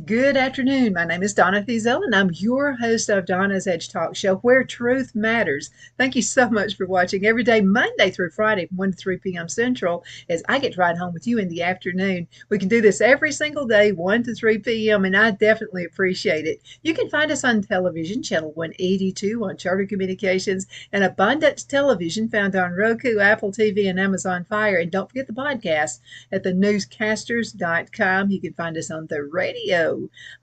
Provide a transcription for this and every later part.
Good afternoon. My name is Donna Thiesel, and I'm your host of Donna's Edge Talk Show, where truth matters. Thank you so much for watching every day, Monday through Friday, from 1 to 3 p.m. Central, as I get to ride home with you in the afternoon. We can do this every single day, 1 to 3 p.m., and I definitely appreciate it. You can find us on television, channel 182 on Charter Communications, and Abundant Television, found on Roku, Apple TV, and Amazon Fire. And don't forget the podcast at thenewscasters.com. You can find us on the radio,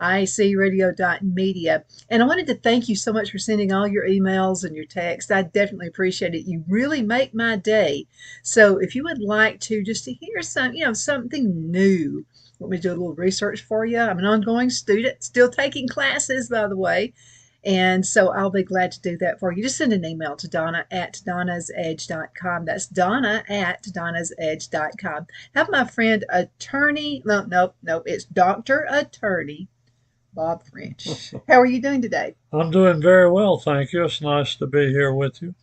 icradio.media. And I wanted to thank you so much for sending all your emails and your texts. I definitely appreciate it. You really make my day. So if you would like to just to hear something new, want me to do a little research for you? I'm an ongoing student, still taking classes, by the way. And so I'll be glad to do that for you. Just send an email to Donna at donnasedge.com. That's Donna at donnasedge.com. Have my friend attorney, no, it's Dr. Attorney Bob French. How are you doing today? I'm doing very well, thank you. It's nice to be here with you.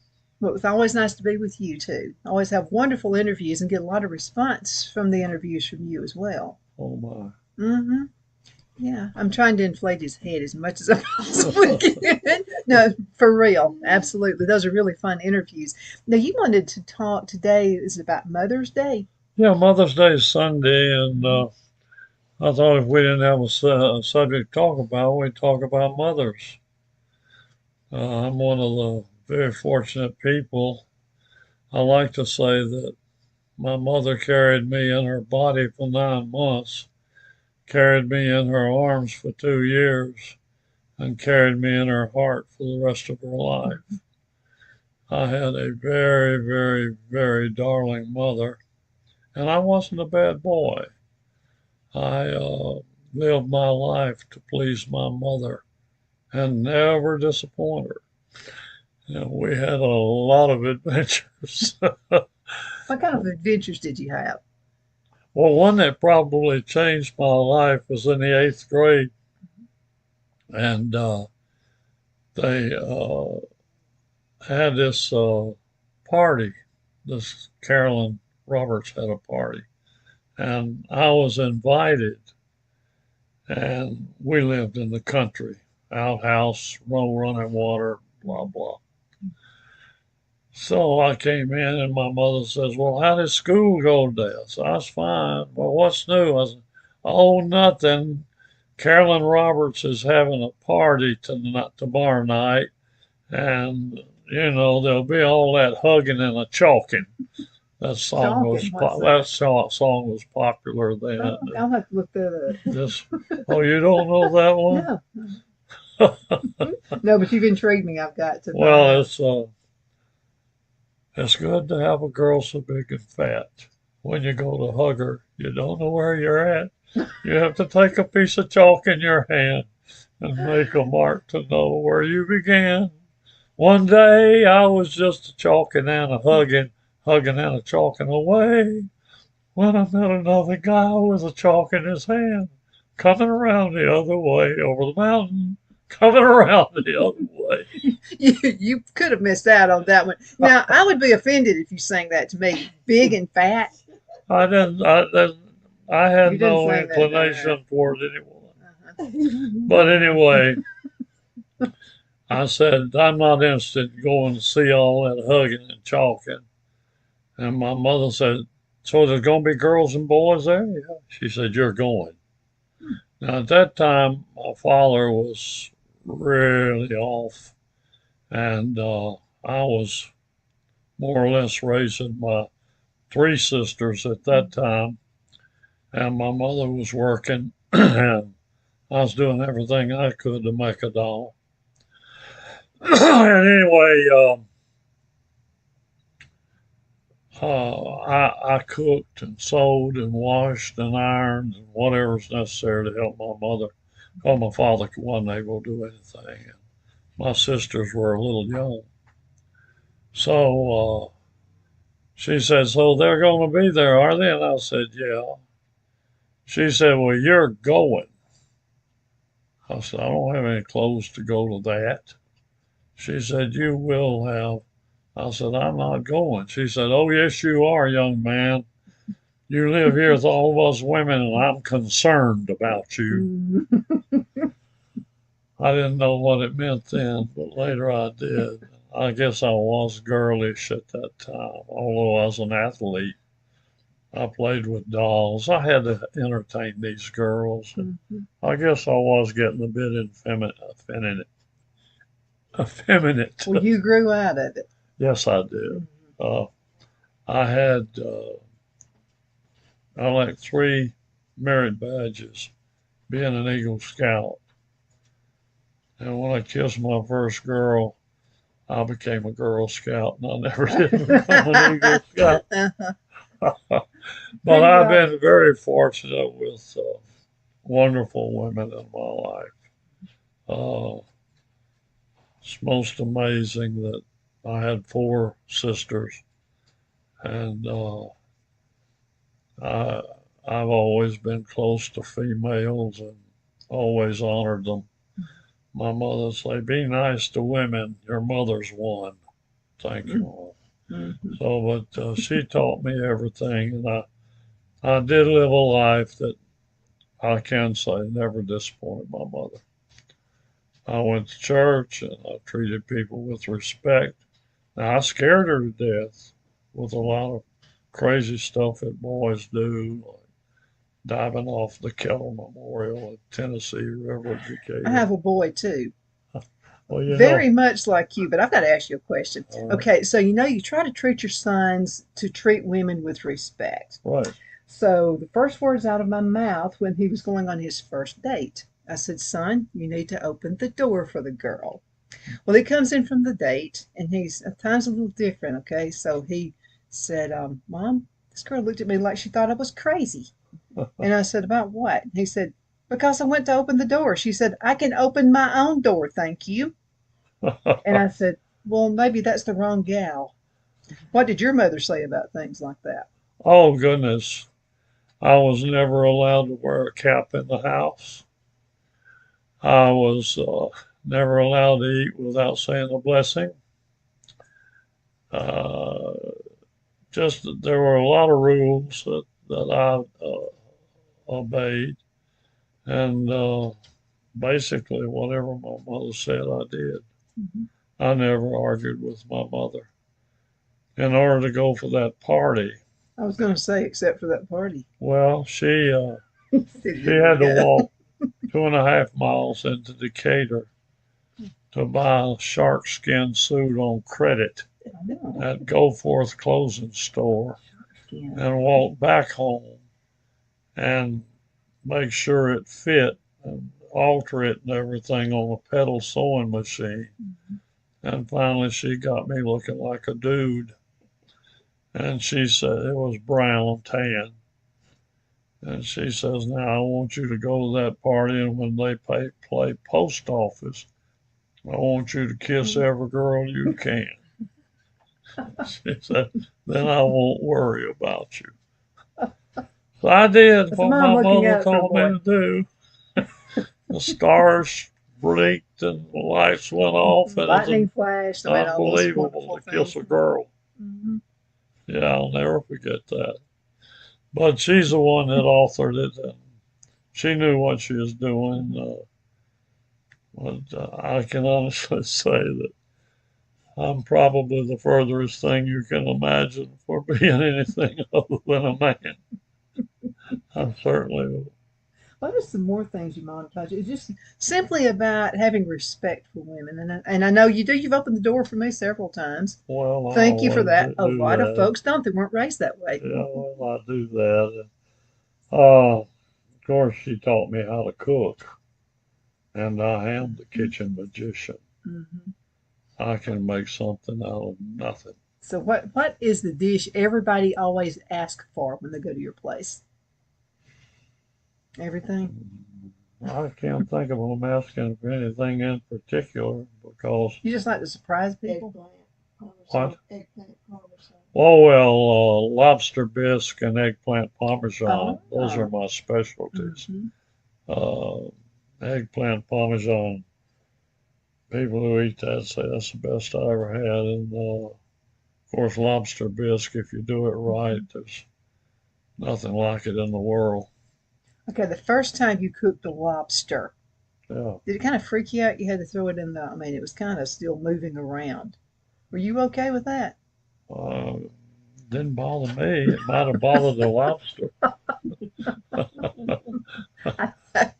Well, it's always nice to be with you too. I always have wonderful interviews and get a lot of response from the interviews from you as well. Oh my. Mm-hmm. Yeah, I'm trying to inflate his head as much as I possibly can. No, for real. Absolutely. Those are really fun interviews. Now, you wanted to talk today is about Mother's Day. Yeah, Mother's Day is Sunday, and I thought if we didn't have a subject to talk about, we'd talk about mothers. I'm one of the very fortunate people. I like to say that my mother carried me in her body for 9 months, carried me in her arms for 2 years, and carried me in her heart for the rest of her life. I had a very, very, very darling mother, and I wasn't a bad boy. I lived my life to please my mother and never disappoint her. And we had a lot of adventures. What kind of adventures did you have? Well, one that probably changed my life was in the eighth grade, and they had this party. This Carolyn Roberts had a party, and I was invited. And we lived in the country, outhouse, no running water, blah blah. So I came in, and my mother says, "Well, how did school go today?" I said, "I was fine." "Well, what's new?" I said, "Oh, nothing. Carolyn Roberts is having a party tonight, tomorrow night, and there'll be all that hugging and a chalking." Talking. What's that? Song was popular then. Oh, I'll have to look that up. This, oh, you don't know that one? No, no, but you've intrigued me. I've got to find Well, out. it's good to have a girl so big and fat. When you go to hug her, you don't know where you're at. You have to take a piece of chalk in your hand and make a mark to know where you began. One day I was just a chalking and a hugging, hugging and a chalking away, when I met another guy with a chalk in his hand, coming around the other way over the mountain, coming around the other way. You could have missed out on that one. Now, I would be offended if you sang that to me, big and fat. I didn't, I, didn't, I You had didn't no sing that, no. inclination for it anyway. Uh-huh. But anyway, I said, I'm not interested in going to see all that hugging and chalking. And my mother said, "So there's going to be girls and boys there?" Yeah. She said, "You're going." Now, at that time, my father was really off, and I was more or less raising my three sisters at that time, and my mother was working, and I was doing everything I could to make a dollar. And anyway, I cooked and sewed and washed and ironed and whatever was necessary to help my mother. Because my father wasn't able to do anything. And my sisters were a little young. So she said, "So they're going to be there, are they?" And I said, "Yeah." She said, "Well, you're going." I said, "I don't have any clothes to go to that." She said, "You will have." I said, "I'm not going." She said, "Oh, yes, you are, young man. You live here with all of us women, and I'm concerned about you. Mhm. I didn't know what it meant then, but later I did. I guess I was girlish at that time, although I was an athlete. I played with dolls. I had to entertain these girls, and Mhm. I guess I was getting a bit effeminate. Well, you grew out of it. Yes, I did. Mhm. Uh, I had I like 3 merit badges, being an Eagle Scout, and when I kissed my first girl, I became a Girl Scout, and I never did become an Eagle Scout. But I've Congrats. been very fortunate with wonderful women in my life. Uh, it's most amazing that I had 4 sisters, and I, I've always been close to females and always honored them. My mother said, "Be nice to women. Your mother's one." Thank you, Mom. Mhm. So, but she taught me everything, and I did live a life that I can say never disappointed my mother. I went to church and I treated people with respect. Now, I scared her to death with a lot of crazy stuff that boys do, like diving off the Kettle Memorial at Tennessee River at I Decatur. have a boy too, Well, very much like you, but I've got to ask you a question. uh, Okay, so you try to treat your sons to treat women with respect. right. So the first words out of my mouth when he was going on his first date, I said, "Son, you need to open the door for the girl." Well, he comes in from the date, and he's at times a little different. Okay, so he said, "Mom, this girl looked at me like she thought I was crazy." And I said, "About what?" He said, "Because I went to open the door. She said, 'I can open my own door, thank you.'" And I said, "Well, maybe that's the wrong gal." What did your mother say about things like that? Oh, goodness. I was never allowed to wear a cap in the house. I was never allowed to eat without saying a blessing. Uh, just there were a lot of rules that I obeyed, and basically whatever my mother said, I did. Mhm. I never argued with my mother. In order to go for that party, I was going to say, except for that party. well, Said she you were had to go. walk 2.5 miles into Decatur to buy a shark skin suit on credit Oh, at Goforth Clothing Store yeah. and walk back home and make sure it fit and alter it and everything on a pedal sewing machine. And finally, she got me looking like a dude. And she said it was brown tan. And she says, "Now I want you to go to that party, and when they play post office, I want you to kiss every girl you can." She said, "Then I won't worry about you." So I did That's a what mom my looking mother out for a told me boy. to do. The stars blinked and the lights went off, and it was Lightning flashed. I mean, all those unbelievable wonderful to kiss things. a girl. Hmm. Yeah, I'll never forget that. But she's the one that authored it, and she knew what she was doing. But I can honestly say that I'm probably the furthest thing you can imagine for being anything other than a man. I'm certainly, What are some more things you mom taught you? It's just simply about having respect for women, and I know you do. You've opened the door for me several times. well, I Thank you for always that. do A lot of that. folks don't. They weren't raised that way. Yeah, well, I do that. Of course, she taught me how to cook, and I am the kitchen magician. Hmm. I can make something out of nothing. So, what is the dish everybody always asks for when they go to your place? Everything. I can't think of them asking for anything in particular because You just like to surprise people. what? Oh well, lobster bisque and eggplant parmesan. Those are Oh. my specialties. Hmm. Uh, Eggplant parmesan. People who eat that say that's the best I ever had. And of course, lobster bisque. If you do it right, there's Nothing like it in the world. Okay, the first time you cooked a lobster, Yeah. did it kind of freak you out? You had to throw it in the, I mean, it was kind of still moving around. Were you okay with that? Uh, didn't bother me. It might have bothered the lobster. I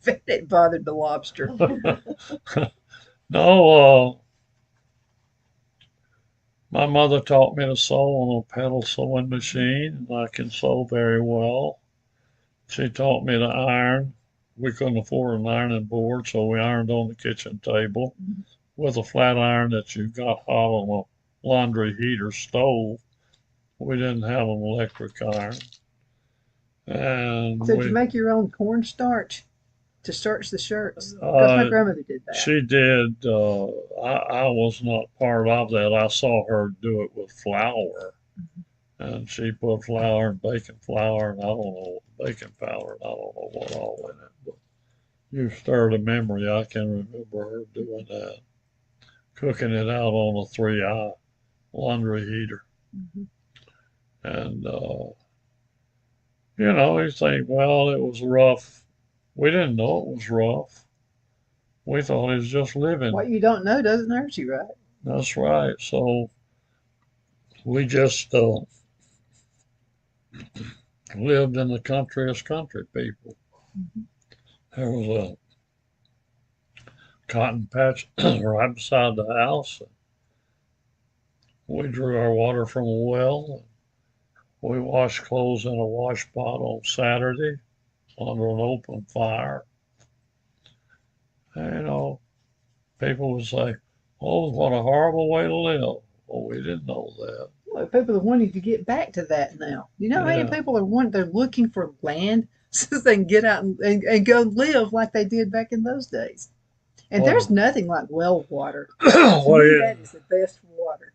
bet it bothered the lobster. No, my mother taught me to sew on a pedal sewing machine, and I can sew very well. She taught me to iron. We couldn't afford an ironing board, so we ironed on the kitchen table with a flat iron that you got hot on a laundry heater stove. We didn't have an electric iron. And So did you make your own cornstarch to starch the shirts? Because my uh, grandmother did that. she did, I was not part of that. I saw her do it with flour. And she put flour and baking flour and I don't know, baking powder and I don't know what all in it. But you stirred a memory. I can remember her doing that, cooking it out on a 3-eye laundry heater. Mhm. And, you think, well, it was rough. We didn't know it was rough. We thought it was just living. What you don't know doesn't hurt you, right? That's right. So we just lived in the country as country people. Mhm. There was a cotton patch right beside the house. We drew our water from a well. We washed clothes in a wash pot on Saturday under an open fire. And, people would say, "Oh, what a horrible way to live." Well, we didn't know that. Well, people are wanting to get back to that now. You know how many Yeah. people they're looking for land so they can get out and go live like they did back in those days. And there's Well, nothing like well water. To well, me, yeah, that is the best water.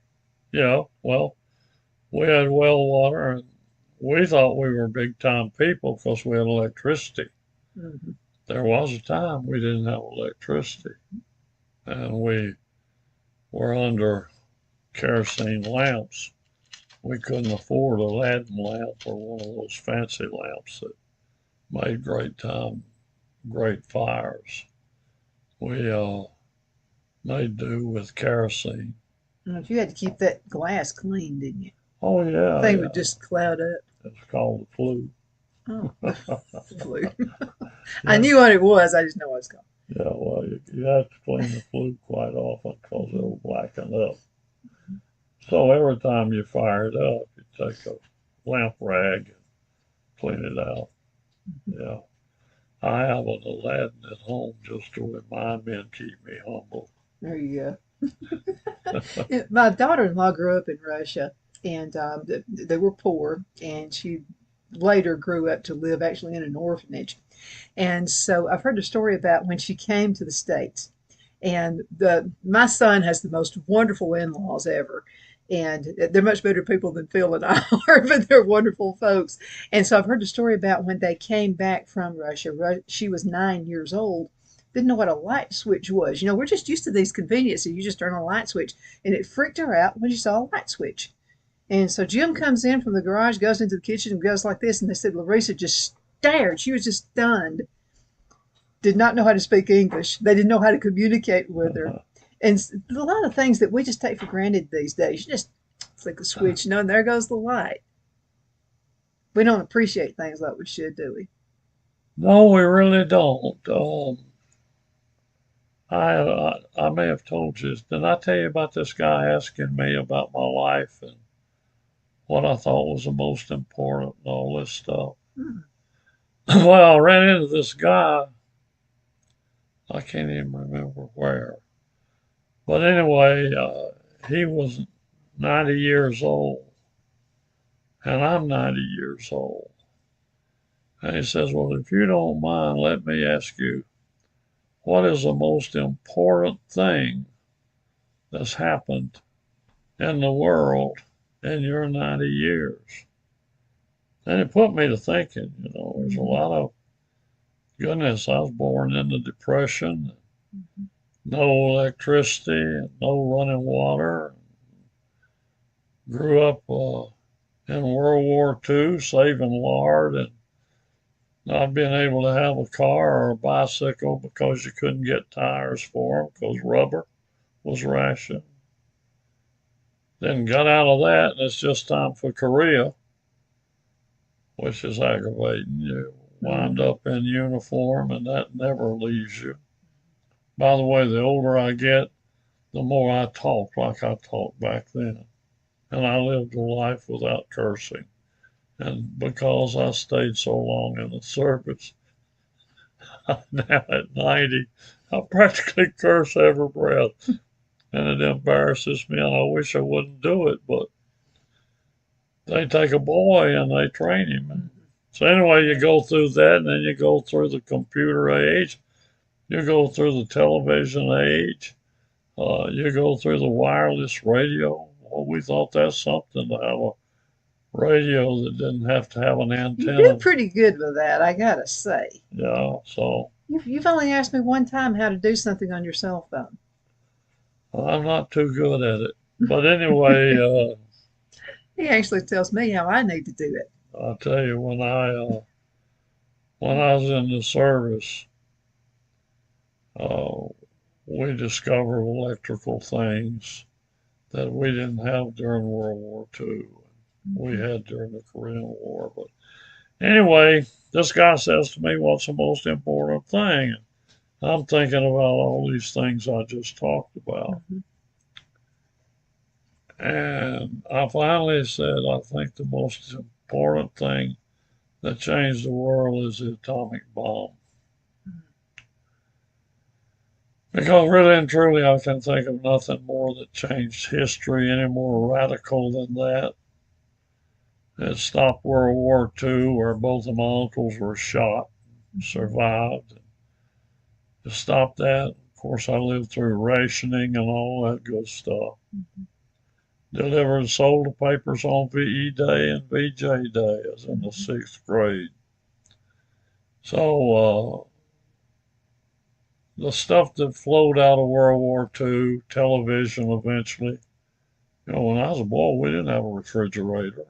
yeah. Well, we had well water, and we thought we were big time people because we had electricity. Hmm. There was a time we didn't have electricity, and we were under kerosene lamps. We couldn't afford a Aladdin lamp or one of those fancy lamps that made great fires. We made do with kerosene. You had to keep that glass clean, didn't you? Oh The yeah, thing would yeah. just cloud up. It's called the flu. Oh, the flu. I Yeah, knew what it was. I just know what it's called. yeah. Well, you have to clean the flue quite often because it'll blacken up. So every time you fire it up, you take a lamp rag and clean it out. Yeah. I have an Aladdin at home just to remind me and keep me humble. There you go. My daughter-in-law grew up in Russia, and they were poor, and she later grew up to live actually in an orphanage. And so I've heard a story about when she came to the States. And my son has the most wonderful in-laws ever. And they're much better people than Phil and I are, but they're wonderful folks. And so I've heard a story about when they came back from Russia. She was 9 years old, didn't know what a light switch was. We're just used to these conveniences. You just turn on a light switch. And it freaked her out when she saw a light switch. And so Jim comes in from the garage, goes into the kitchen, and goes like this. And they said Larissa just stared. She was just stunned, did not know how to speak English. They didn't know how to communicate with her. And a lot of things that we just take for granted these days. You just flick a switch, and there goes the light. We don't appreciate things like we should, do we? No, we really don't. I may have told you. Did I tell you about this guy asking me about my life and what I thought was the most important and all this stuff? Hmm. Well, I ran into this guy. I can't even remember where. But anyway, he was 90 years old, and I'm 90 years old. And he says, "Well, if you don't mind, let me ask you, what is the most important thing that's happened in the world in your 90 years?" And it put me to thinking, there's a Mhm. lot of goodness. I was born in the Depression, Mhm. no electricity, and no running water. Grew up in World War II, saving lard and not being able to have a car or a bicycle because you couldn't get tires for them because rubber was rationed. Then got out of that, and it's just time for Korea, which is aggravating. You wind up in uniform, and that never leaves you. By the way, the older I get, the more I talk like I talked back then. And I lived a life without cursing. And because I stayed so long in the service, now at 90, I practically curse every breath. And it embarrasses me, and I wish I wouldn't do it, but they take a boy and they train him. So anyway, you go through that, and then you go through the computer age, you go through the television age, you go through the wireless radio. Well, we thought that's something to have a radio that didn't have to have an You antenna. do pretty good with that, I gotta say. Yeah, so You've only asked me one time how to do something on your cell phone. I'm not too good at it. But anyway, He actually tells me how I need to do it. I'll tell you, when I was in the service, uh, we discovered electrical things that we didn't have during World War II. We had during the Korean War. But anyway, this guy says to me, "What's the most important thing?" I'm thinking about all these things I just talked about. And I finally said, I think the most important thing that changed the world is the atomic bomb. Because really and truly, I can think of nothing more that changed history any more radical than that. It stopped World War II, where both of my uncles were shot, survived. To stop that, of course, I lived through rationing and all that good stuff. Delivered and sold the papers on VE Day and VJ Day as in the 6th grade. So the stuff that flowed out of World War II, television eventually. You know, when I was a boy, we didn't have a refrigerator.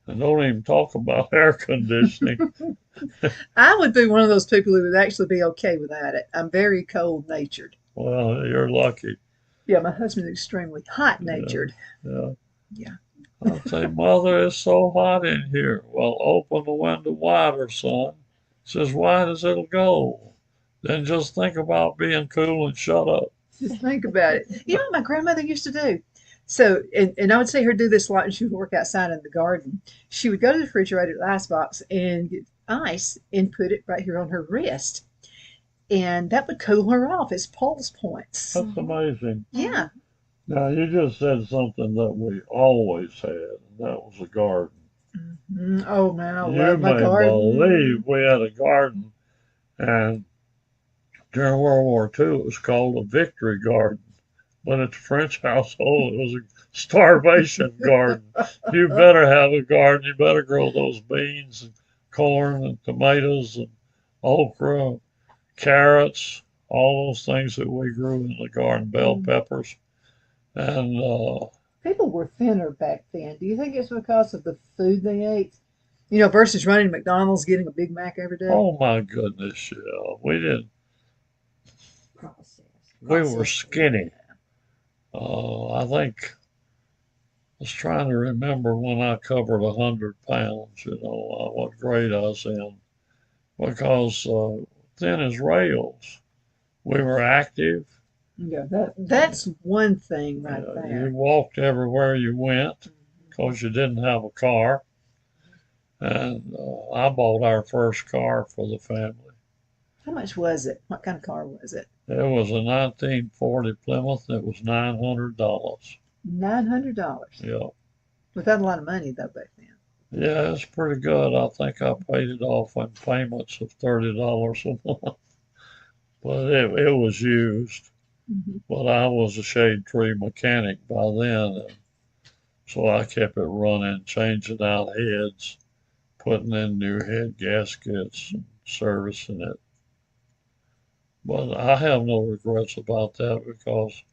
And don't even talk about air conditioning. I would be one of those people who would actually be okay without it. I'm very cold natured. Well, you're lucky. Yeah, my husband's extremely hot natured. Yeah. Yeah. I'd say, Mother, it's so hot in here. Well, open the window wider, son. It's as wide as it'll go. Then just think about being cool and shut up. Just think about it. You know what my grandmother used to do? So, and I would see her do this a lot when she would work outside in the garden. She would go to the refrigerator, the ice box, and get ice and put it right here on her wrist. And that would cool her off as pulse points. That's amazing. Yeah. Now, you just said something that we always had, and that was a garden. Oh, man, I You love my may garden. believe we had a garden, and during World War II, it was called a victory garden. But at the French household, it was a starvation garden. You better have a garden. You better grow those beans and corn and tomatoes and okra, carrots, all those things that we grew in the garden, bell peppers. And People were thinner back then. Do you think it's because of the food they ate? You know, versus running to McDonald's getting a Big Mac every day? oh my goodness, yeah, we didn't. We were skinny. I think I was trying to remember when I covered 100 pounds. You know what grade I was in, because thin as rails. We were active. Yeah, that's one thing right You there. walked everywhere you went because you didn't have a car. And I bought our first car for the family. How much was it? What kind of car was it? It was a 1940 Plymouth. It was $900. $900. Yeah. Without a lot of money though back then. Yeah, it's pretty good. I think I paid it off in payments of $30 a month. But it was used. But I was a shade tree mechanic by then. And so I kept it running, changing out heads, putting in new head gaskets, and servicing it. But I have no regrets about that because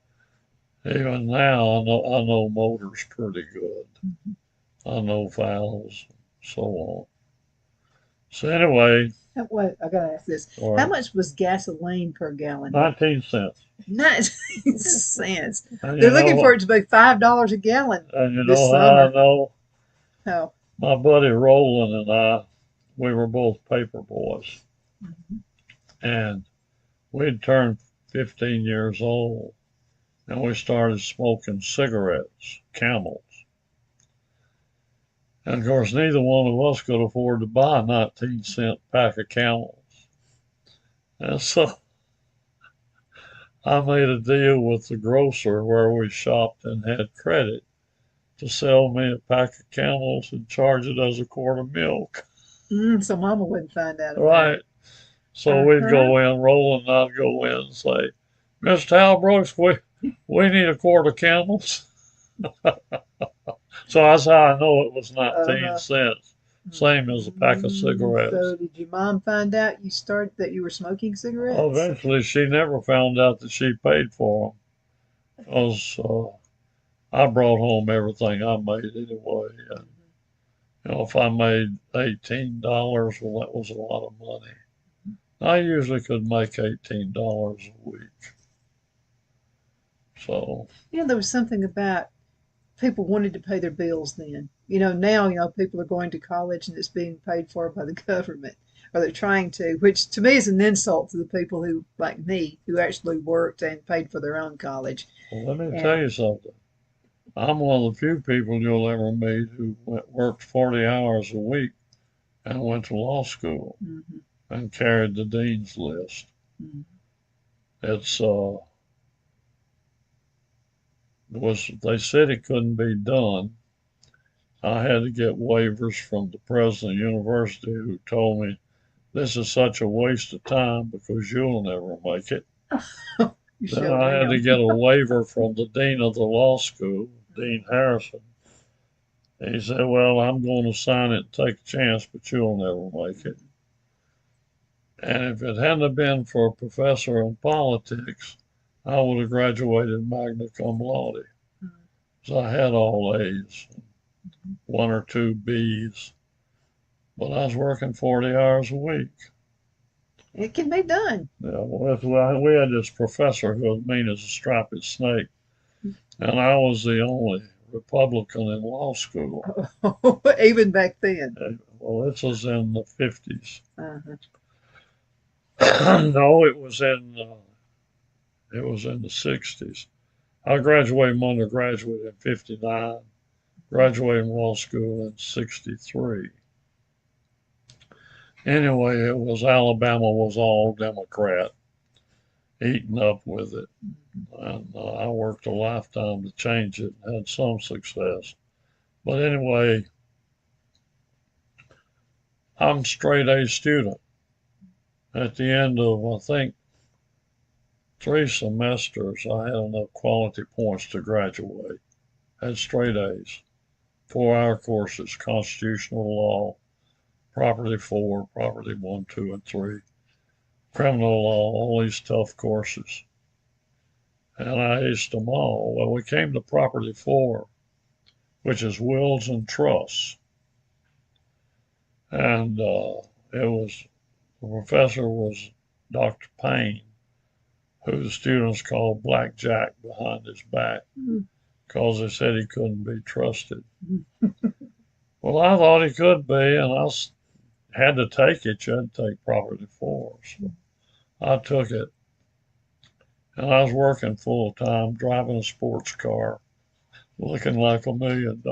even now I know motors pretty good. I know fouls, so on. So anyway, Wait, I gotta ask this. all How right, much was gasoline per gallon? 19 cents. 9 cents. And They're you know looking for what? it to be $5 a gallon And you this know how I summer. know? Oh. My buddy Roland and I, we were both paper boys, Mhm. and we'd turned 15 years old, and we started smoking cigarettes, Camels. And of course, neither one of us could afford to buy a 19-cent pack of Camels. And so I made a deal with the grocer where we shopped and had credit to sell me a pack of Camels and charge it as a quart of milk. So Mama wouldn't find out about Right. it. So Uh we'd huh. go in, Roland and I'd go in and say, Miss Talbrooks, we need a quart of Camels. So that's how I know it was Uh 19 huh. cents. Same as a pack of cigarettes. So did your mom find out that you were smoking cigarettes? Eventually, she never found out that she paid for them because I brought home everything I made anyway. And, if I made $18, well, that was a lot of money. I usually could make $18 a week. So, There was something about people wanted to pay their bills then. Now, people are going to college and it's being paid for by the government, or they're trying to, which to me is an insult to the people who, like me, who actually worked and paid for their own college. well, let me tell And you something. I'm one of the few people you'll ever meet who worked 40 hours a week and went to law school mhm, and carried the dean's list. mhm. It's was they said it couldn't be done. I had to get waivers from the president of the university who told me this is such a waste of time because you'll never make it. You Then showed I had to them. get a waiver from the dean of the law school, Dean Harrison. He said, well, I'm going to sign it and take a chance, but you'll never make it. And if it hadn't been for a professor in politics, I would have graduated magna cum laude. So I had all A's, one or two B's, but I was working 40 hours a week. It can be done. Yeah, well, we had this professor who was mean as a striped snake, and I was the only Republican in law school. Even back then. Well, this was in the 50s. Uh-huh. No, it was in the 60s. I graduated from undergraduate in 59, graduated from law school in 63. Anyway, it was Alabama was all Democrat, eaten up with it. And I worked a lifetime to change it and had some success. But anyway, I'm a straight A student. At the end of, I think, 3 semesters, I had enough quality points to graduate. Had straight A's. 4-hour courses, constitutional law, property 4, property 1, 2, and 3, criminal law, all these tough courses. And I aced them all. Well, we came to property 4, which is wills and trusts. And the professor was Dr. Payne, who the students called Blackjack behind his back because they said he couldn't be trusted. Well, I thought he could be, and I had to take it. You had to take property 4. So I took it. And I was working full time, driving a sports car, looking like $1 million,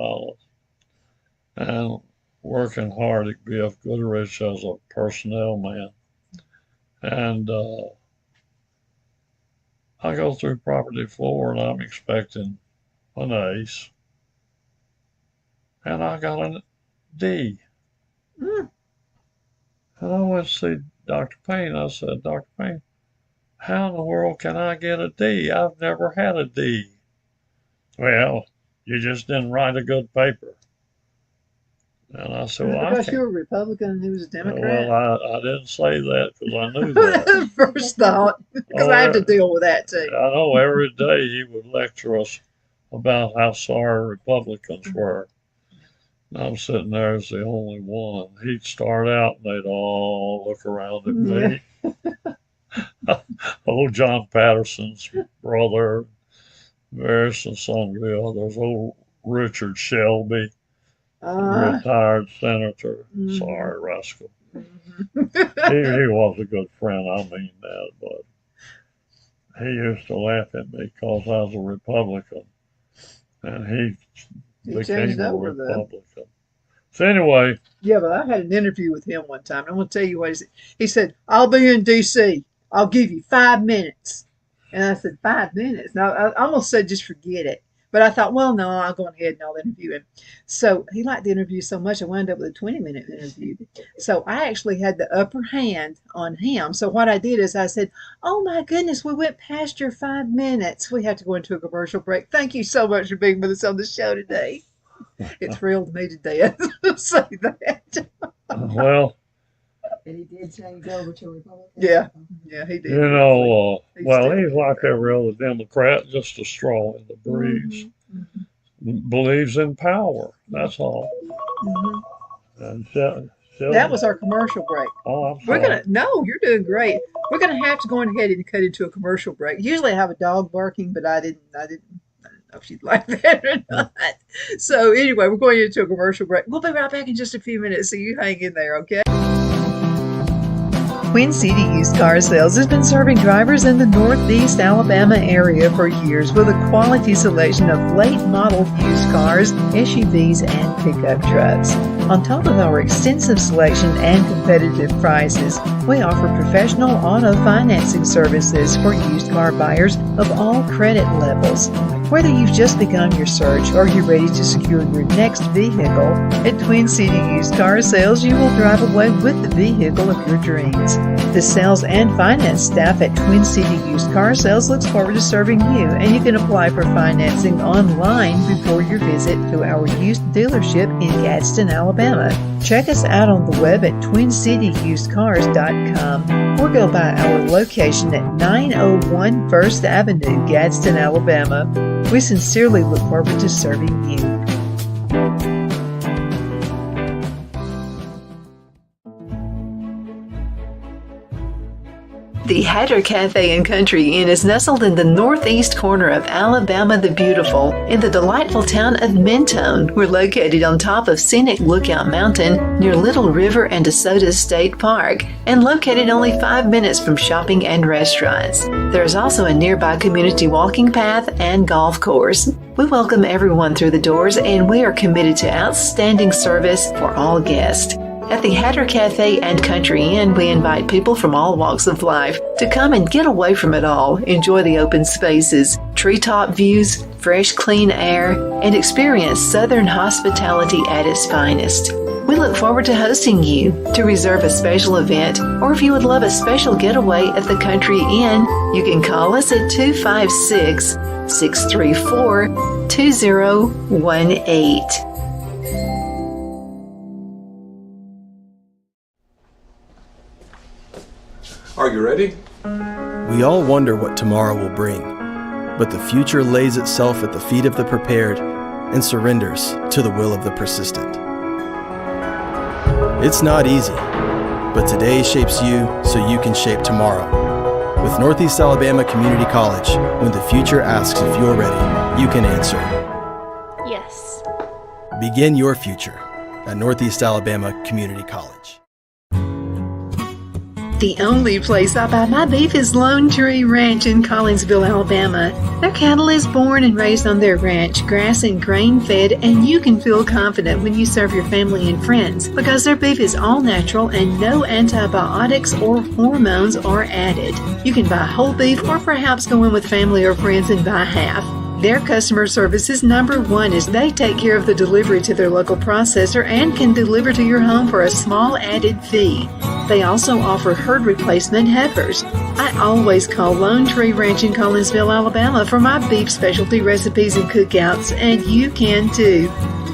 and working hard at BF Goodrich as a personnel man. And I go through property 4 and I'm expecting an ace. And I got a D. Mm. And I went to see Dr. Payne. I said, Dr. Payne, how in the world can I get a D? I've never had a D. Well, you just didn't write a good paper. And I said, well, I Because you can't. were a Republican and he was a Well, Democrat. I didn't say that because I knew that. First thought, because Oh, I have to deal with that too. I know every day he would lecture us about how sorry Republicans were. I'm sitting there as the only one. He'd start out and they'd all look around at Yeah. me. Old John Patterson's brother, various and sundry others. Old Richard Shelby, Uh, retired senator. mhm, Sorry, rascal. mhm. He was a good friend, I mean that, but he used to laugh at me because I was a Republican, and he He changed became a over then. Republican. So anyway, Yeah, but I had an interview with him one time. I'm going to tell you what he said. He said, I'll be in D.C. I'll give you 5 minutes. And I said, 5 minutes? Now, I almost said, just forget it. But I thought, well, no, I'll go ahead and I'll interview him. So he liked the interview so much, I wound up with a 20-minute interview. So I actually had the upper hand on him. So what I did is I said, oh my goodness, we went past your 5 minutes. We have to go into a commercial break. Thank you so much for being with us on the show today. It thrilled me to death to say that. well, And he did change over to Republican. Yeah. Yeah, he did. you know, He's well, still he's like there. every other Democrat, just a straw in the breeze. Believes in power. That's all. Mhm. And That was our commercial break. Oh, I'm We're sorry. no, you're doing great. We're gonna have to go ahead and cut into a commercial break. Usually I have a dog barking, but I didn't know if she'd like that or not. So anyway, we're going into a commercial break. We'll be right back in just a few minutes, so you hang in there, okay? Queen City Used Car Sales has been serving drivers in the Northeast Alabama area for years with a quality selection of late model used cars, SUVs, and pickup trucks. On top of our extensive selection and competitive prices, we offer professional auto financing services for used car buyers of all credit levels. Whether you've just begun your search or you're ready to secure your next vehicle, at Twin City Used Car Sales, you will drive away with the vehicle of your dreams. The sales and finance staff at Twin City Used Car Sales looks forward to serving you, and you can apply for financing online before your visit to our used dealership in Gadsden, Alabama. Check us out on the web at twincityusedcars.com or go by our location at 901 First Avenue, Gadsden, Alabama. We sincerely look forward to serving you. The Hatter Cafe and Country Inn is nestled in the northeast corner of Alabama the Beautiful in the delightful town of Mentone. We're located on top of scenic Lookout Mountain near Little River and DeSoto State Park and located only 5 minutes from shopping and restaurants. There is also a nearby community walking path and golf course. We welcome everyone through the doors, and we are committed to outstanding service for all guests. At the Hatter Cafe and Country Inn, we invite people from all walks of life to come and get away from it all, enjoy the open spaces, treetop views, fresh, clean air, and experience Southern hospitality at its finest. We look forward to hosting you. To reserve a special event, or if you would love a special getaway at the Country Inn, you can call us at 256-634-2018. Are you ready? We all wonder what tomorrow will bring, but the future lays itself at the feet of the prepared and surrenders to the will of the persistent. It's not easy, but today shapes you so you can shape tomorrow. With Northeast Alabama Community College, when the future asks if you're ready, you can answer Yes. Begin your future at Northeast Alabama Community College. The only place I buy my beef is Lone Tree Ranch in Collinsville, Alabama. Their cattle is born and raised on their ranch, grass and grain fed, and you can feel confident when you serve your family and friends because their beef is all natural and no antibiotics or hormones are added. You can buy whole beef or perhaps go in with family or friends and buy half. Their customer service is number one as they take care of the delivery to their local processor and can deliver to your home for a small added fee. They also offer herd replacement heifers. I always call Lone Tree Ranch in Collinsville, Alabama for my beef specialty recipes and cookouts, and you can too.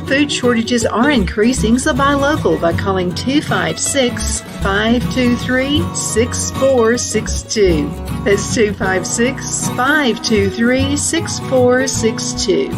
Food shortages are increasing, so buy local by calling 256-523-6462. That's 256-523-6462.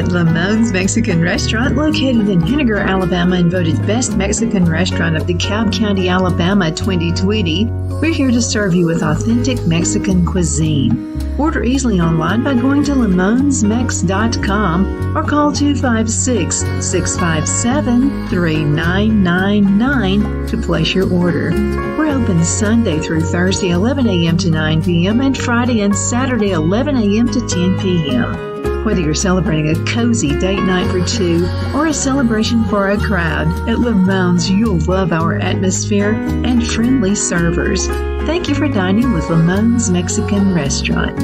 At Lamone's Mexican Restaurant, located in Henniger, Alabama, and voted Best Mexican Restaurant of DeKalb County, Alabama 2020, we're here to serve you with authentic Mexican cuisine. Order easily online by going to lamonsmex.com or call 256-657-3999 to place your order. We're open Sunday through Thursday, 11 a.m. to 9 p.m. and Friday and Saturday, 11 a.m. to 10 p.m. Whether you're celebrating a cozy date night for two or a celebration for a crowd, at Lamone's you'll love our atmosphere and friendly servers. Thank you for dining with Lamone's Mexican Restaurant.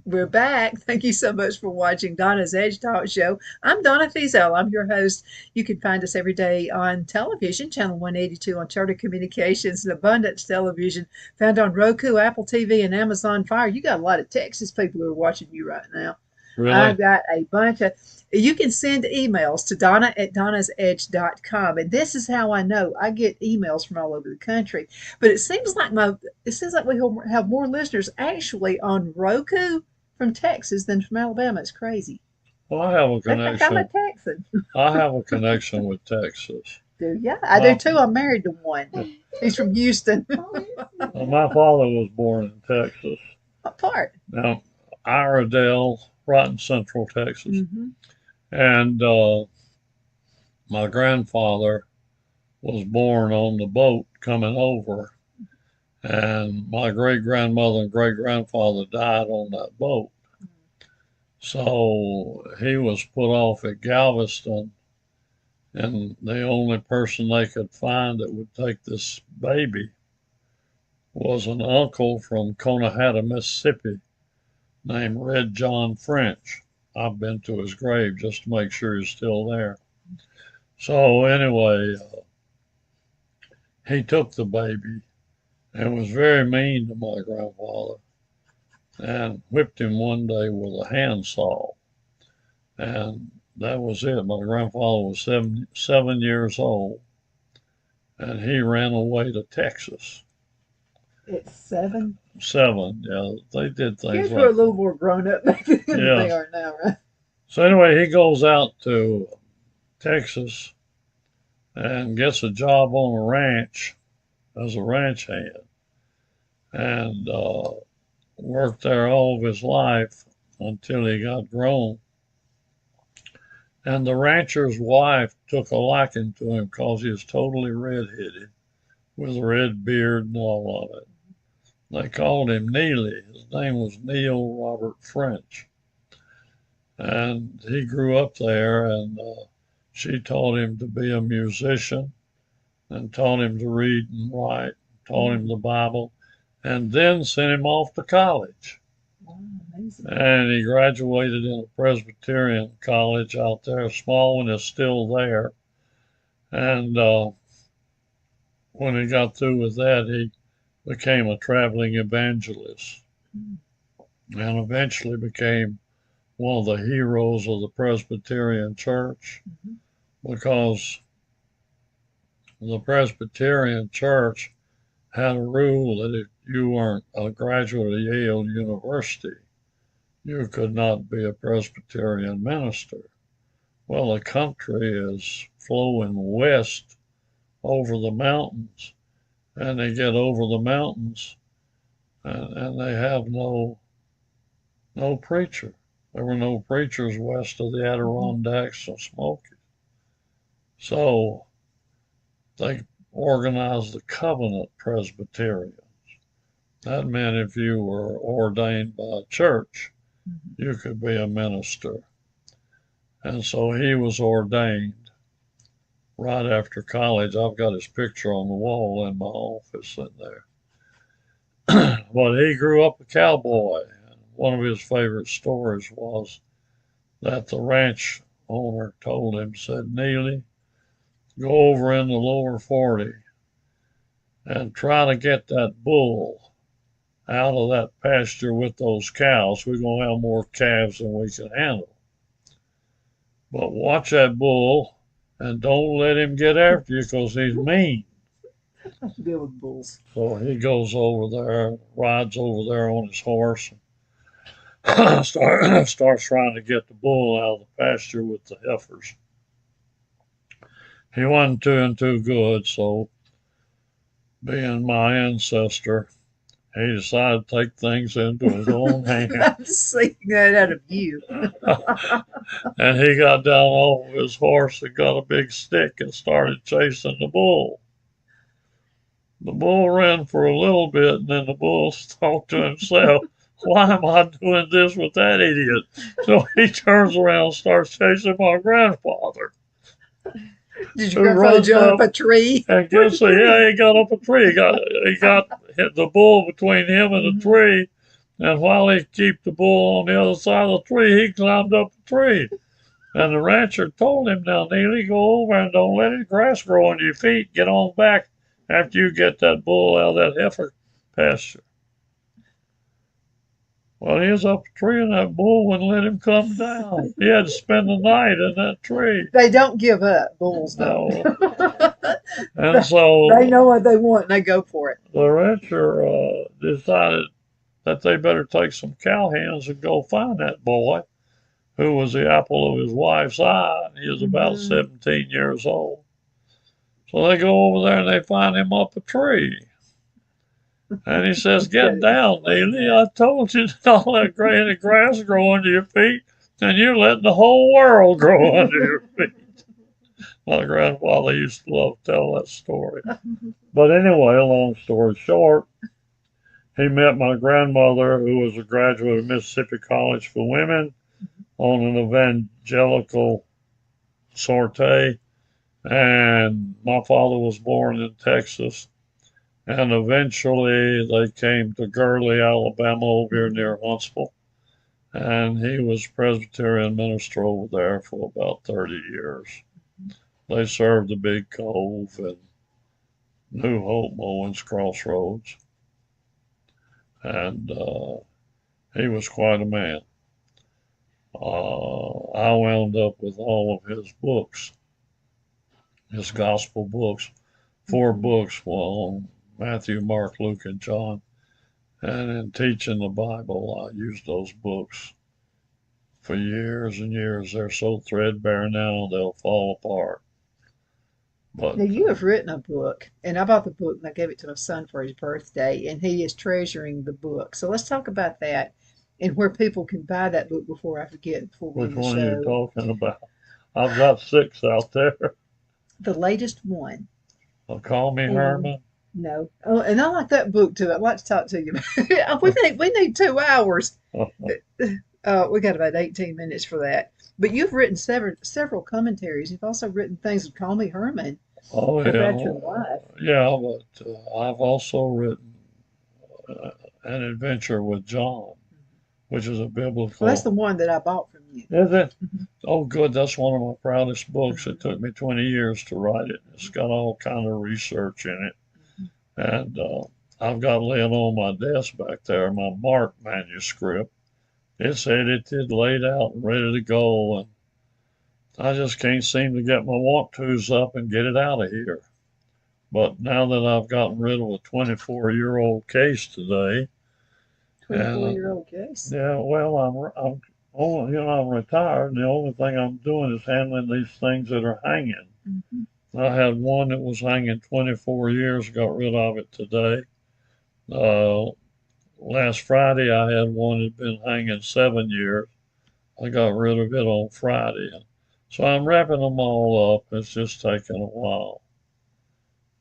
We're back. Thank you so much for watching Donna's Edge Talk Show. I'm Donna Fiesel. I'm your host. You can find us every day on television, Channel 182 on Charter Communications and Abundance Television, found on Roku, Apple TV, and Amazon Fire. You got a lot of Texas people who are watching you right now. Really? I've got a bunch of. You can send emails to Donna@donnasedge.com, and this is how I know. I get emails from all over the country, but it seems like we have more listeners actually on Roku from Texas than from Alabama. It's crazy. Well, I have a In fact, I'm a connection. Texan. I have a connection with Texas. Do ya? I do too. I'm married to one. He's from Houston. Well, my father was born in Texas. What part? Now, Iredell, right in Central Texas. Mm-hmm. And my grandfather was born on the boat coming over. And my great-grandmother and great-grandfather died on that boat. So he was put off at Galveston, and the only person they could find that would take this baby was an uncle from Conahatta, Mississippi, named Red John French. I've been to his grave just to make sure he's still there. So anyway, he took the baby and was very mean to my grandfather and whipped him one day with a handsaw. And that was it. My grandfather was 7 years old, and he ran away to Texas. It's 7. 7, yeah. They did things Kids like were a little more grown up back then than Yeah. they are now, right? So anyway, he goes out to Texas and gets a job on a ranch as a ranch hand, and worked there all of his life until he got grown. And the rancher's wife took a liking to him because he was totally redheaded with a red beard and all of it. They called him Neely. His name was Neil Robert French. And he grew up there, and she taught him to be a musician and taught him to read and write, taught him the Bible, and then sent him off to college. Wow, amazing. And he graduated in a Presbyterian college out there. A small one is still there. And when he got through with that, he became a traveling evangelist and eventually became one of the heroes of the Presbyterian Church, because the Presbyterian Church had a rule that if you weren't a graduate of Yale University, you could not be a Presbyterian minister. Well, the country is flowing west over the mountains, and they get over the mountains, and they have no preacher. There were no preachers west of the Adirondacks or Smoky. So they organized the Covenant Presbyterians. That meant if you were ordained by a church, you could be a minister. And so he was ordained right after college. I've got his picture on the wall in my office in there. But he grew up a cowboy. One of his favorite stories was that the ranch owner told him, said, Neely, go over in the lower 40 and try to get that bull out of that pasture with those cows. We're going to have more calves than we can handle. But watch that bull and don't let him get after you because he's mean. I have to deal with bulls. So he goes over there, rides over there on his horse, starts trying to get the bull out of the pasture with the heifers. He wasn't doing too good, so being my ancestor, he decided to take things into his own hands. I'm just seeing that out of you. And he got down off of his horse and got a big stick and started chasing the bull. The bull ran for a little bit, and then the bull thought to himself, why am I doing this with that idiot? So he turns around and starts chasing my grandfather. Did your grandfather jump up a tree? And guess what? Yeah, he got up a tree. He got hit the bull between him and the tree. And while he kept the bull on the other side of the tree, he climbed up the tree. And the rancher told him, now, Neely, go over and don't let any grass grow under your feet. Get on back after you get that bull out of that heifer pasture. Well, he was up a tree and that bull wouldn't let him come down. He had to spend the night in that tree. They don't give up, bulls don't. No. And so They know what they want and they go for it. the rancher decided that they better take some cowhands and go find that boy, who was the apple of his wife's eye. And he was about 17 years old. So they go over there and they find him up a tree. And he says, get down, Neely. I told you to not let any grass grow under your feet, and you're letting the whole world grow under your feet. My grandfather used to love to tell that story. But anyway, long story short, he met my grandmother, who was a graduate of Mississippi College for Women, on an evangelical sortie. And my father was born in Texas. And eventually they came to Gurley, Alabama, over here near Huntsville. And he was Presbyterian minister over there for about 30 years. They served the Big Cove and New Hope, Owens Crossroads. And he was quite a man. I wound up with all of his books, his gospel books, 4 books on Matthew, Mark, Luke, and John. And in teaching the Bible, I used those books for years and years. They're so threadbare now, they'll fall apart. But Now, you have written a book, and I bought the book and I gave it to my son for his birthday, and he is treasuring the book. So let's talk about that and where people can buy that book before I forget, before we which end the one are you show. talking about? I've got 6 out there. The latest one. Call Me Herman. No. Oh, and I like that book too. I'd like to talk to you about it. We need 2 hours. We got about 18 minutes for that. But you've written several commentaries. You've also written things with Call Me Herman Oh, yeah. about your life. Yeah, but I've also written An Adventure with John, which is a biblical. Well, that's the one that I bought from you. Is it? Oh, good. That's one of my proudest books. It took me 20 years to write it. It's got all kind of research in it. And I've got laying on my desk back there my Mark manuscript. It's edited, laid out, and ready to go. And I just can't seem to get my want-tos up and get it out of here. But now that I've gotten rid of a 24-year-old case today. 24-year-old case. Yeah, well, I'm retired, and the only thing I'm doing is handling these things that are hanging. I had one that was hanging 24 years, got rid of it today. Last Friday, I had one that had been hanging 7 years. I got rid of it on Friday. So I'm wrapping them all up. It's just taking a while.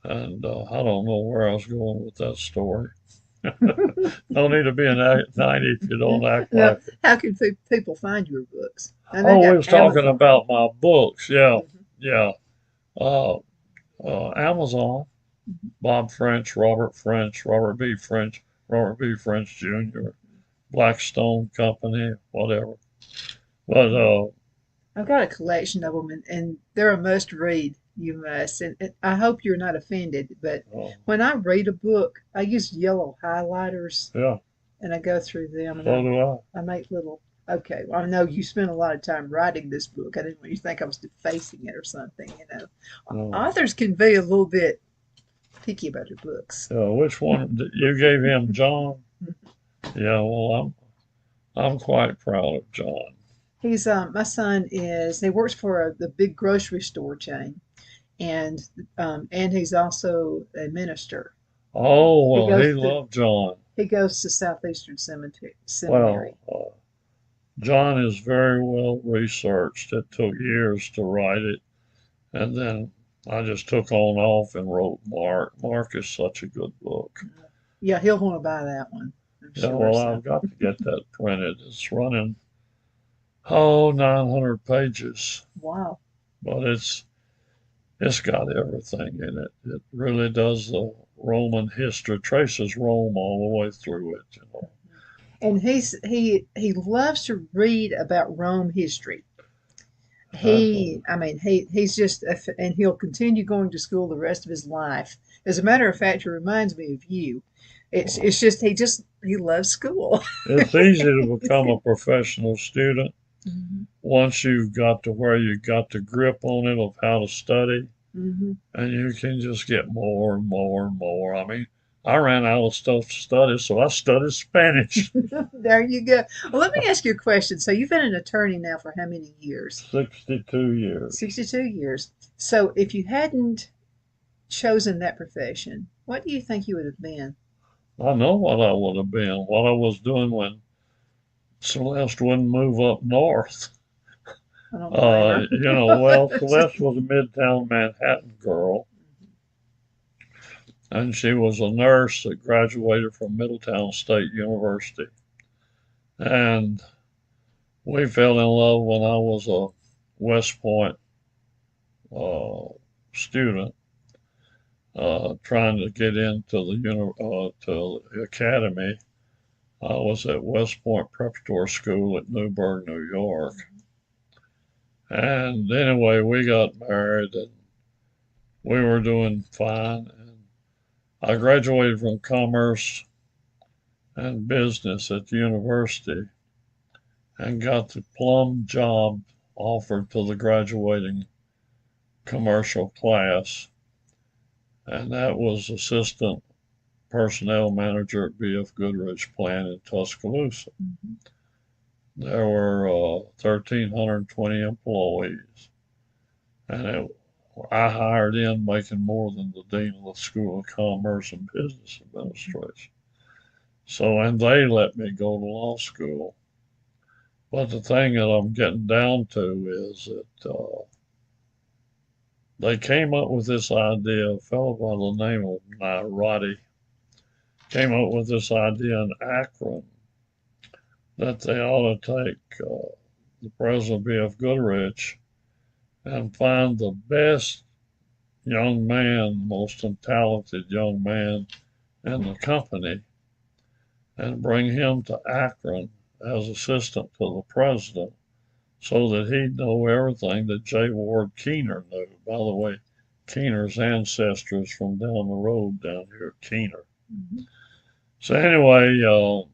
And I don't know where I was going with that story. Don't need to be a 90 if you don't act Now, like it. how can people find your books? I know Oh, you we got was talking Amazon. about my books. Yeah, yeah. Amazon, Bob French, Robert B. French, Robert B. French Jr., Blackstone Company, whatever. But I've got a collection of them, and they're a must read. You must. And I hope you're not offended, but when I read a book, I use yellow highlighters yeah, and I go through them and so do I make little. Okay, well, I know you spent a lot of time writing this book. I didn't want you to think I was defacing it or something. No. Authors can be a little bit picky about your books. Which one you gave him, John? Yeah, well, I'm quite proud of John. He's my son is he works for the big grocery store chain, and he's also a minister. Oh, He well, he goes to loved John. he goes to Southeastern Seminary. Well, John is very well researched. It took years to write it, and then I just took on off and wrote Mark. Mark is such a good book. Yeah, he'll want to buy that one. I'm Yeah, sure. well, So. I've got to get that printed. It's running, 900 pages, Wow. but it's got everything in it. It really does the Roman history, traces Rome all the way through it. And he loves to read about Rome history. He's just and he'll continue going to school the rest of his life. As a matter of fact, it reminds me of you. It's just he loves school. It's easy to become a professional student Mm-hmm. once you've got to where you got the grip on it of how to study, Mm-hmm. and you can just get more and more and more. I mean, I ran out of stuff to study, so I studied Spanish. There you go. Well, let me ask you a question. So you've been an attorney now for how many years? 62 years. 62 years. So if you hadn't chosen that profession, what do you think you would have been? I know what I would have been, what I was doing when Celeste wouldn't move up north. I don't blame her. Well, Celeste was a Midtown Manhattan girl, and she was a nurse that graduated from Middletown State University. And we fell in love when I was a West Point student, trying to get into to the academy. I was at West Point Preparatory School at Newburgh, New York. And anyway, we got married and we were doing fine. And I graduated from commerce and business at the university and got the plum job offered to the graduating commercial class. And that was assistant personnel manager at B.F. Goodrich plant in Tuscaloosa. Mm-hmm. There were 1,320 employees, and I hired in making more than the dean of the School of Commerce and Business Administration. So, and they let me go to law school. But the thing that I'm getting down to is that they came up with this idea. A fellow by the name of Nairati came up with this idea in Akron that they ought to take the president of B.F. Goodrich and find the best young man, most talented young man in the company, and bring him to Akron as assistant to the president so that he'd know everything that J. Ward Keener knew. By the way, Keener's ancestry is from down the road down here, Keener. Mm-hmm. So anyway,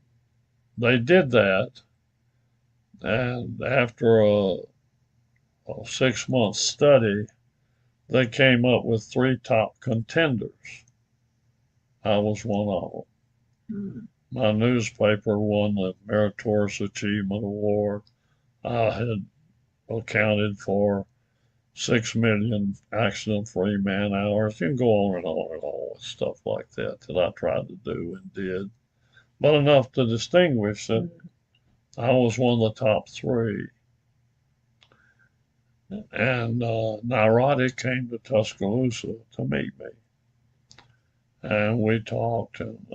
they did that, and after a 6-month study, they came up with 3 top contenders. I was one of them. Mm-hmm. My newspaper won the Meritorious Achievement Award. I had accounted for 6 million accident-free man hours. You can go on and on and on with stuff like that I tried to do and did. But enough to distinguish that I was one of the top 3. And Nairati came to Tuscaloosa to meet me. And we talked, and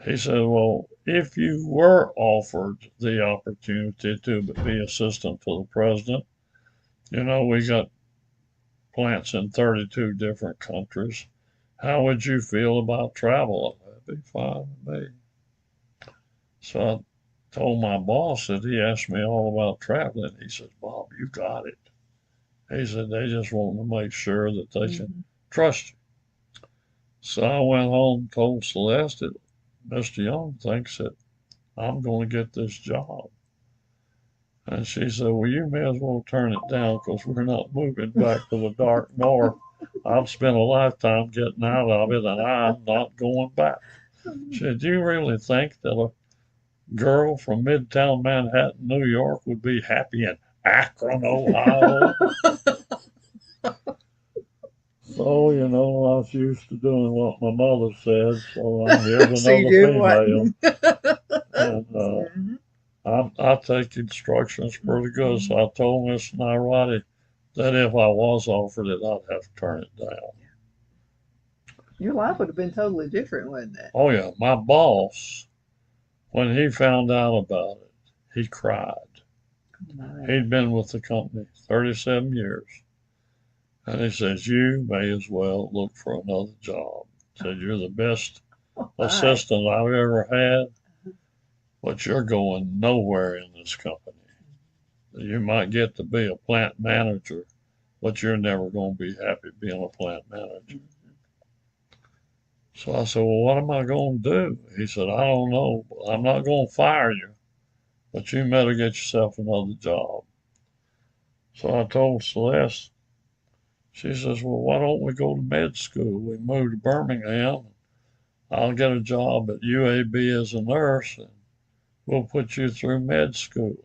he said, well, if you were offered the opportunity to be assistant to the president, we got plants in 32 different countries. How would you feel about travel? That'd be fine with me. So I told my boss that he asked me all about traveling. He said, Bob, you got it. He said, they just want to make sure that they can trust you. So I went home and told Celeste that Mr. Young thinks that I'm going to get this job. And she said, well, you may as well turn it down because we're not moving back to the dark north I've spent a lifetime getting out of it, and I'm not going back. She said, do you really think that a girl from Midtown Manhattan, New York, would be happy in Akron, Ohio? So, I was used to doing what my mother said, so here's So you another do what? female. And I take instructions pretty good, so I told Miss Nairati that if I was offered it, I'd have to turn it down. Your life would have been totally different, wouldn't it? Oh, yeah, my boss, when he found out about it, he cried. He'd been with the company 37 years. And he says, you may as well look for another job. He said, you're the best assistant I've ever had, but you're going nowhere in this company. You might get to be a plant manager, but you're never going to be happy being a plant manager. So I said, well, what am I going to do? He said, I don't know. I'm not going to fire you, but you better get yourself another job. So I told Celeste, she says, well, why don't we go to med school? We moved to Birmingham. I'll get a job at UAB as a nurse, and we'll put you through med school.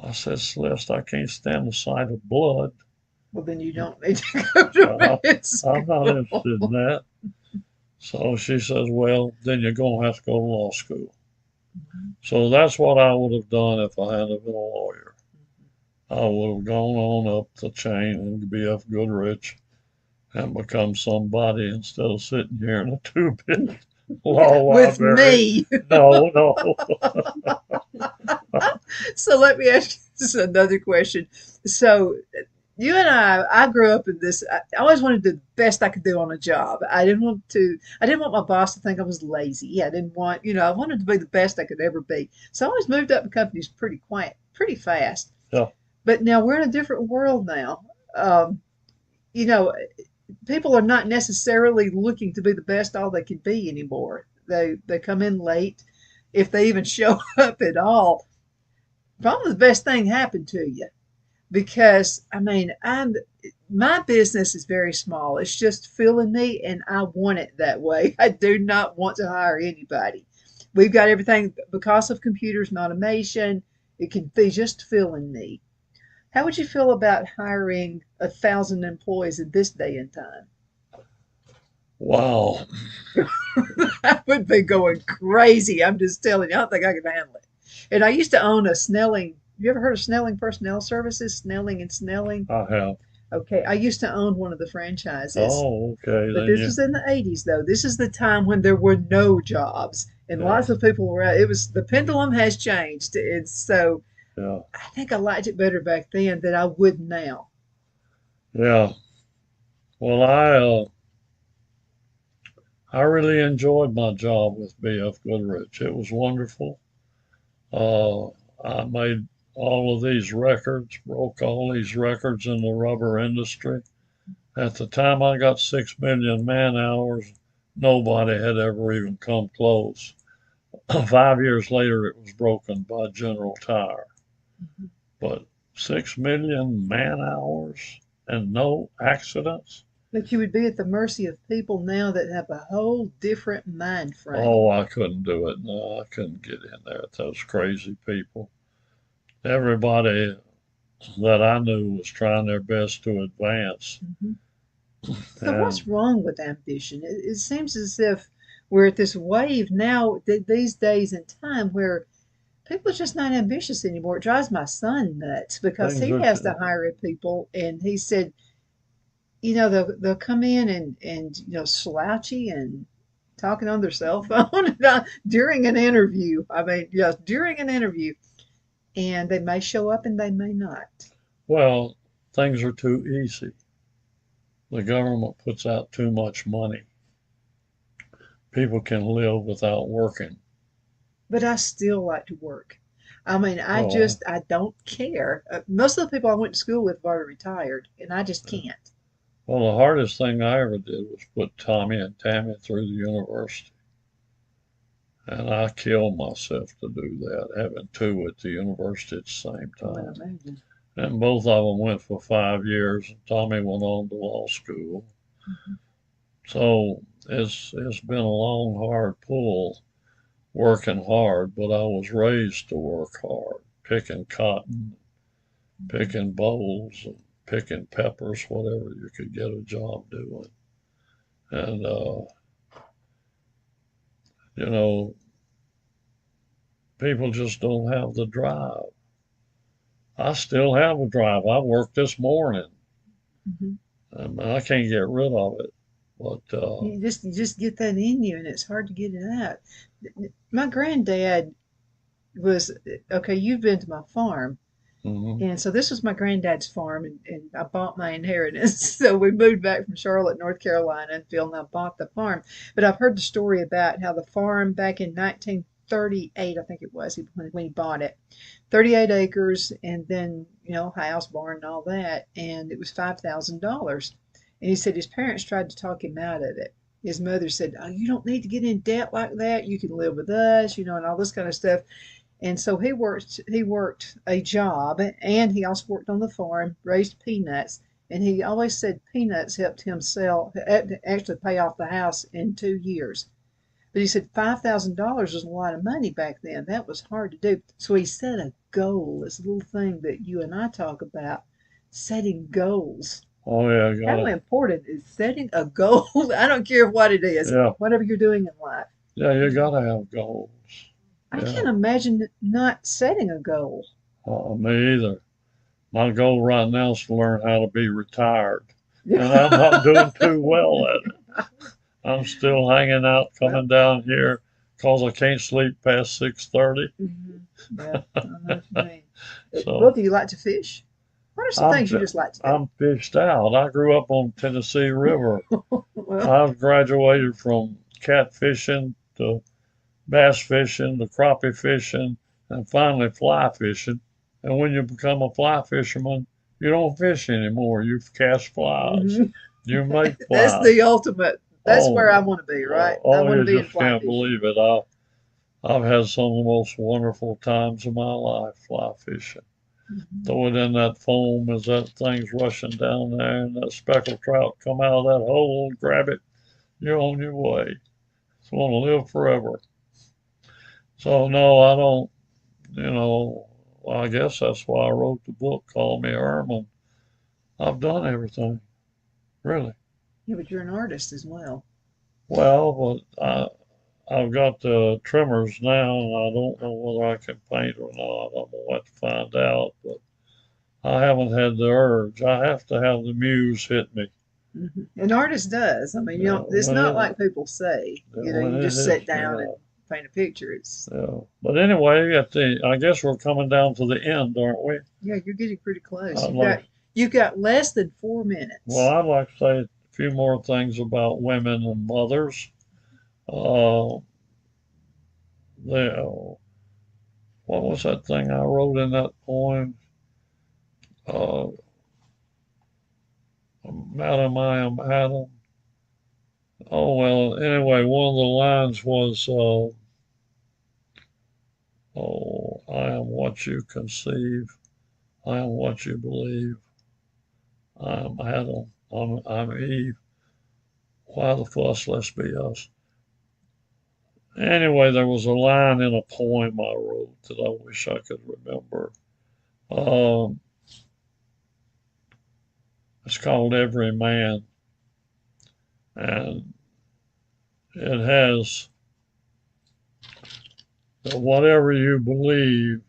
I said, Celeste, I can't stand the sight of blood. Well, then you don't need to go to med school. I'm not interested in that. So she says, well, then you're going to have to go to law school. So that's what I would have done if I hadn't been a lawyer. I would have gone on up the chain and B.F. Goodrich and become somebody instead of sitting here in a two-bit law With library. me. No. So let me ask you this another question. So you and I grew up in this. I always wanted to do the best I could do on a job. I didn't want my boss to think I was lazy. I didn't want, I wanted to be the best I could ever be. So I always moved up in companies pretty fast. Yeah. But now we're in a different world now. People are not necessarily looking to be the best all they can be anymore. They come in late, if they even show up at all. Probably the best thing happened to you, because my business is very small. It's just filling me, and I want it that way. I do not want to hire anybody. We've got everything because of computers and automation. It can be just filling me. How would you feel about hiring 1,000 employees in this day and time? Wow. I would be going crazy. I'm just telling you, I don't think I could handle it. And I used to own a Snelling. You ever heard of Snelling Personnel Services? Snelling and Snelling? I have. Okay. I used to own one of the franchises. Oh, okay. But this was in the 80s, though. This is the time when there were no jobs. And lots of people were out. The pendulum has changed. And so I think I liked it better back then than I would now. Yeah. Well, I really enjoyed my job with B.F. Goodrich. It was wonderful. I made all of these records, broke all these records in the rubber industry. At the time I got 6 million man hours, nobody had ever even come close. 5 years later, it was broken by General Tire. But 6 million man hours and no accidents? But you would be at the mercy of people now that have a whole different mind frame. Oh, I couldn't do it. No, I couldn't get in there with those crazy people. Everybody that I knew was trying their best to advance. So what's wrong with ambition? It seems as if we're at this wave now, these days in time, where people are just not ambitious anymore. It drives my son nuts because he has to hire people, and he said, they'll come in and slouchy and talking on their cell phone during an interview. During an interview, and they may show up and they may not. Well, things are too easy. The government puts out too much money. People can live without working. But I still like to work. I don't care. Most of the people I went to school with have already retired, and I just can't. Well, the hardest thing I ever did was put Tommy and Tammy through the university. And I killed myself to do that, having two at the university at the same time. and both of them went for 5 years. And Tommy went on to law school. So it's been a long, hard pull, working hard. But I was raised to work hard, picking cotton, picking bowls, and picking peppers, whatever you could get a job doing. And you know, people just don't have the drive. I still have a drive. I worked this morning. Hmm. I can't get rid of it. But You just get that in you, and it's hard to get it out. My granddad was okay. You've been to my farm, mhm. and so this was my granddad's farm, and I bought my inheritance. So we moved back from Charlotte, North Carolina, and Phil and I bought the farm. But I've heard the story about how the farm back in 1938, I think it was, when he bought it, 38 acres, and then house, barn, and all that, and it was $5,000. And he said his parents tried to talk him out of it. His mother said, "Oh, you don't need to get in debt like that. You can live with us, and all this kind of stuff." And so he worked a job, and he also worked on the farm, raised peanuts, and he always said peanuts helped him actually pay off the house in 2 years. But he said $5,000 was a lot of money back then. That was hard to do. So he set a goal, this little thing that you and I talk about, setting goals. Oh yeah, How important is setting a goal? I don't care what it is, yeah, whatever you're doing in life. yeah. You gotta have goals. I Yeah, can't imagine not setting a goal. me either. My goal right now is to learn how to be retired, and I'm not doing too well at it. I'm still hanging out, coming down here, 'cause I can't sleep past 6:30. Mhm. Yeah, I know what you mean. So Well, do you like to fish? What are some I'm things you just like to do? I'm fished out. I grew up on Tennessee River. Well, I've graduated from catfishing to bass fishing to crappie fishing and finally fly fishing. And when you become a fly fisherman, you don't fish anymore. You cast flies. mhm. You make That's flies. the ultimate. That's where I Oh, want to be, right? I oh, want to you be in just fly can't fishing. believe it. I've had some of the most wonderful times of my life fly fishing. Mhm. Throw it in that foam as that thing's rushing down there, and that speckled trout come out of that hole, grab it, you're on your way. It's going to live forever. So no, I don't. Well, I guess that's why I wrote the book, Call Me Herman. I've done everything, really. Yeah, but you're an artist as well. Well, but I've got the trimmers now, and I don't know whether I can paint or not. I'm gonna have to find out, but I haven't had the urge. I have to have the muse hit me. Mhm. An artist does. I mean, Yeah, it's when not it, like people say. when You it just sit hits me, down and paint a picture. It's yeah. But anyway, I guess we're coming down to the end, aren't we? Yeah, you're getting pretty close. I'd like, You've got less than 4 well, minutes. I'd like to say a few more things about women and mothers. Uh, what was that thing I wrote in that poem? Uh, Madam, I am Adam. Oh, well, anyway, one of the lines was, oh, I am what you conceive. I am what you believe. I am Adam. I'm Eve. Why the fuss? Let's be us. Anyway, there was a line in a poem I wrote that I wish I could remember. Um, it's called Every Man, and it has that whatever you believe,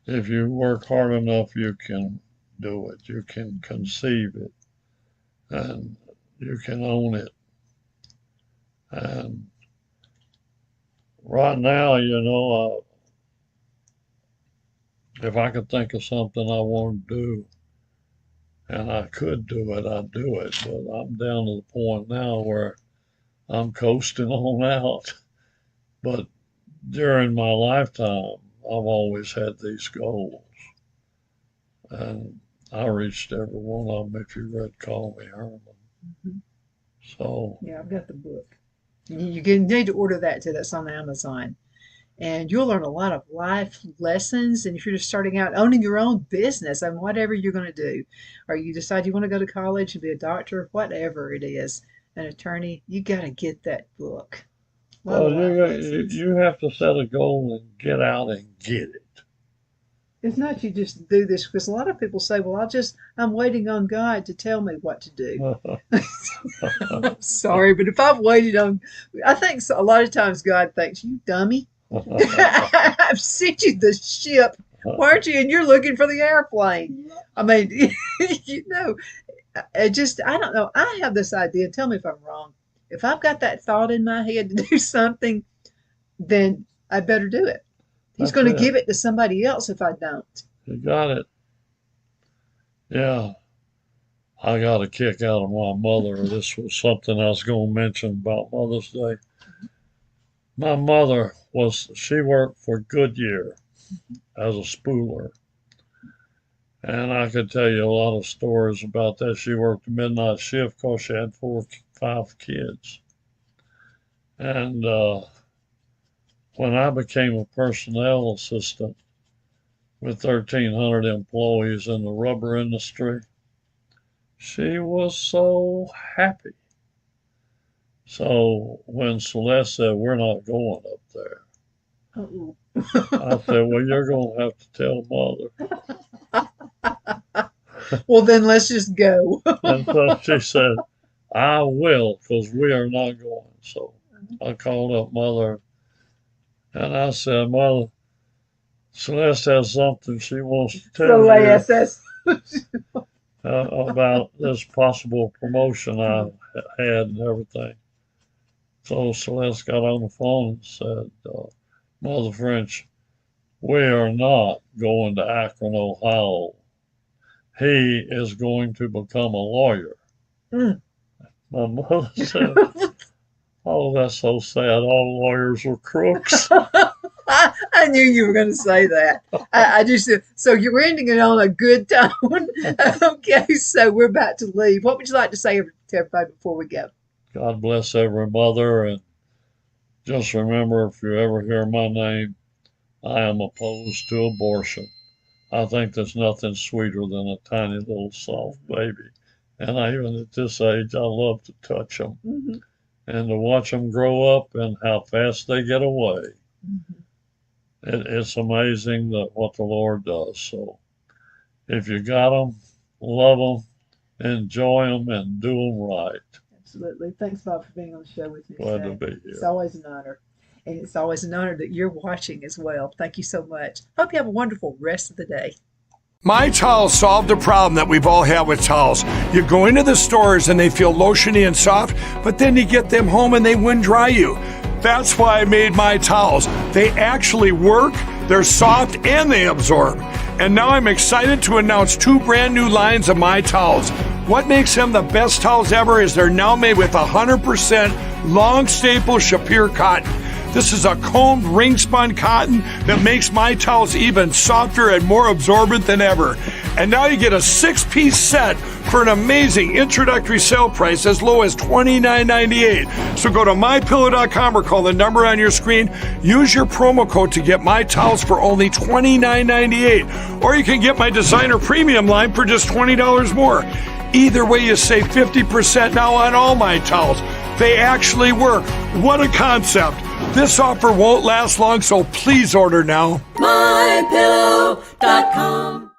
if you work hard enough, you can do it. You can conceive it, and you can own it. And right now, if I could think of something I want to do, and I could do it, I'd do it. But I'm down to the point now where I'm coasting on out. But during my lifetime, I've always had these goals. And I reached every one of them if you read Call Me Herman. Mhm. So, Yeah, I've got the book. You need to order that too. That's on Amazon. And you'll learn a lot of life lessons. And if you're just starting out owning your own business and whatever you're going to do, or you decide you want to go to college and be a doctor, whatever it is, an attorney, you got to get that book. Well, you have to set a goal and get out and get it. It's not you just do this, because a lot of people say, well, I'm waiting on God to tell me what to do. I'm sorry, but if I've waited I think a lot of times God thinks, you dummy. I've sent you the ship, weren't you? And you're looking for the airplane. I mean, I don't know. I have this idea. Tell me if I'm wrong. If I've got that thought in my head to do something, then I better do it. He's going to give it to somebody else if I don't. You got it. Yeah. I got a kick out of my mother. This was something I was going to mention about Mother's Day. My mother she worked for Goodyear as a spooler. And I could tell you a lot of stories about that. She worked the midnight shift because she had 5 kids. And when I became a personnel assistant with 1,300 employees in the rubber industry, she was so happy. So when Celeste said, we're not going up there, Uh-oh. I said, well, you're going to have to tell Mother. Well, then let's just go. And so she said, I will, because we are not going. So I called up Mother and I said, Mother, Celeste has something she wants to tell you about this possible promotion I had and everything. So Celeste got on the phone and said, Mother French, we are not going to Akron, Ohio. He is going to become a lawyer. Mm. My mother said, oh, that's so sad. All lawyers are crooks. I knew you were going to say that. I just said, so you're ending it on a good tone. Okay, so we're about to leave. What would you like to say to everybody before we go? God bless every mother, and just remember, if you ever hear my name, I am opposed to abortion. I think there's nothing sweeter than a tiny little soft baby. And even at this age, I love to touch them and to watch them grow up and how fast they get away. It's amazing what the Lord does. So if you got them, love them, enjoy them, and do them right. Absolutely. Thanks, Bob, for being on the show with me Glad today. to be here. It's always an honor. And it's always an honor that you're watching as well. Thank you so much. Hope you have a wonderful rest of the day. My Towels solved a problem that we've all had with towels. You go into the stores and they feel lotiony and soft, but then you get them home and they wind dry you. That's why I made My Towels. They actually work, they're soft, and they absorb. And now I'm excited to announce 2 brand new lines of My Towels. What makes them the best towels ever is they're now made with 100% long staple Shapir cotton. This is a combed ring spun cotton that makes My Towels even softer and more absorbent than ever. And now you get a 6-piece set for an amazing introductory sale price as low as $29.98. So go to MyPillow.com or call the number on your screen. Use your promo code to get My Towels for only $29.98. Or you can get my designer premium line for just $20 more. Either way, you save 50% now on all My Towels. They actually work. What a concept. This offer won't last long, so please order now. MyPillow.com